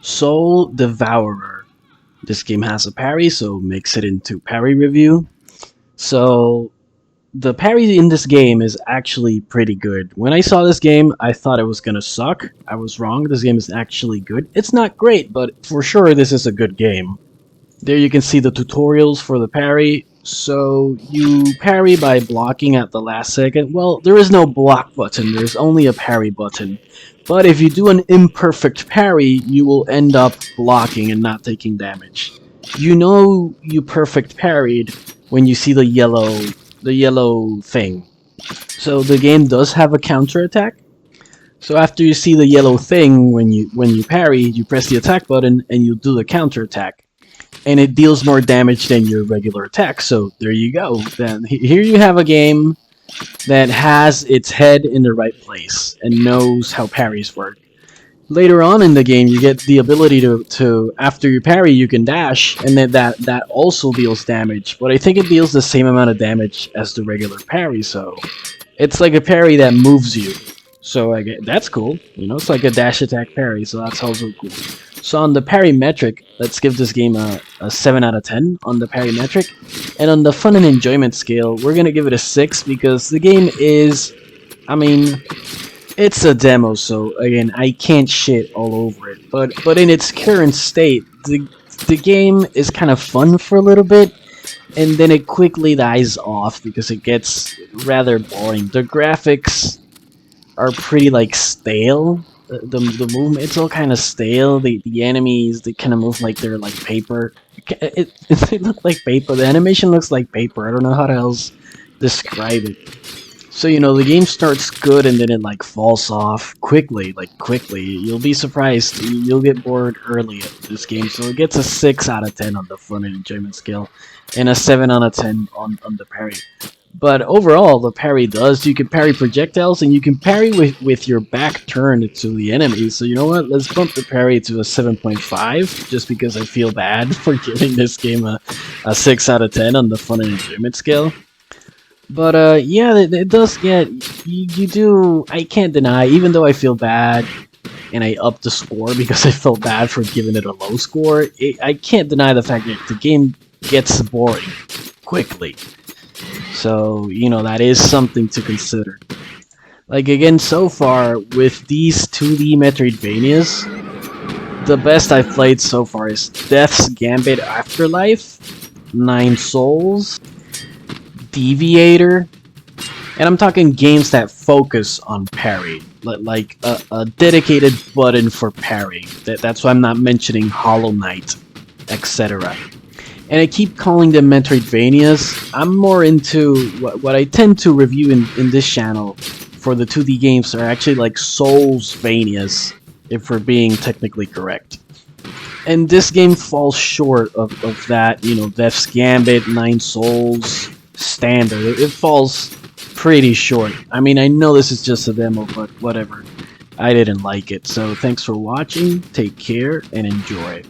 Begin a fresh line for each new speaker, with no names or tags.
Soul Devourer. This game has a parry, so makes it into parry review. So the parry in this game is actually pretty good. When I saw this game, I thought it was gonna suck. I was wrong. This game is actually good. It's not great, but for sure this is a good game. There you can see the tutorials for the parry. So you parry by blocking at the last second. Well, there is no block button, there's only a parry button. But if you do an imperfect parry, you will end up blocking and not taking damage. You know you perfect parried when you see the yellow thing. So the game does have a counter attack. So after you see the yellow thing when you parry, you press the attack button and you do the counter attack. And it deals more damage than your regular attack, so there you go. Then here you have a game that has its head in the right place and knows how parries work. Later on in the game, you get the ability to after you parry, you can dash, and then that also deals damage. But I think it deals the same amount of damage as the regular parry, so it's like a parry that moves you. So that's cool. You know, it's like a dash attack parry, so that's also cool. So on the parry metric, let's give this game a 7 out of 10 on the parry metric. And on the fun and enjoyment scale, we're gonna give it a 6 because the game is, I mean, it's a demo, so again, I can't shit all over it. But in its current state, the game is kind of fun for a little bit, and then it quickly dies off because it gets rather boring. The graphics are pretty like stale. The movement, it's all kind of stale. The enemies, they kind of move like they're like paper. They look like paper. The animation looks like paper. I don't know how to else describe it. So you know, the game starts good and then it like falls off quickly, You'll be surprised. You'll get bored early at this game. So it gets a 6 out of 10 on the fun and enjoyment scale, and a 7 out of 10 on the parry. But overall, the parry does. You can parry projectiles, and you can parry with your back turned to the enemy. So you know what? Let's bump the parry to a 7.5, just because I feel bad for giving this game a 6 out of 10 on the fun and enjoyment scale. But yeah, it does get... You do... I can't deny, even though I feel bad, and I upped the score because I felt bad for giving it a low score, I can't deny the fact that the game gets boring quickly. So, you know, that is something to consider. Like, again, so far, with these 2D Metroidvanias, the best I've played so far is Death's Gambit Afterlife, Nine Souls, Deviator, and I'm talking games that focus on parry, like a dedicated button for parry. That's why I'm not mentioning Hollow Knight, etc. And I keep calling them Metroidvanias. I'm more into what I tend to review in this channel for the 2D games are actually like Soulsvanias, if we're being technically correct. And this game falls short of that, you know, Death's Gambit, Nine Souls standard. It falls pretty short. I mean, I know this is just a demo, but whatever. I didn't like it. So thanks for watching, take care, and enjoy.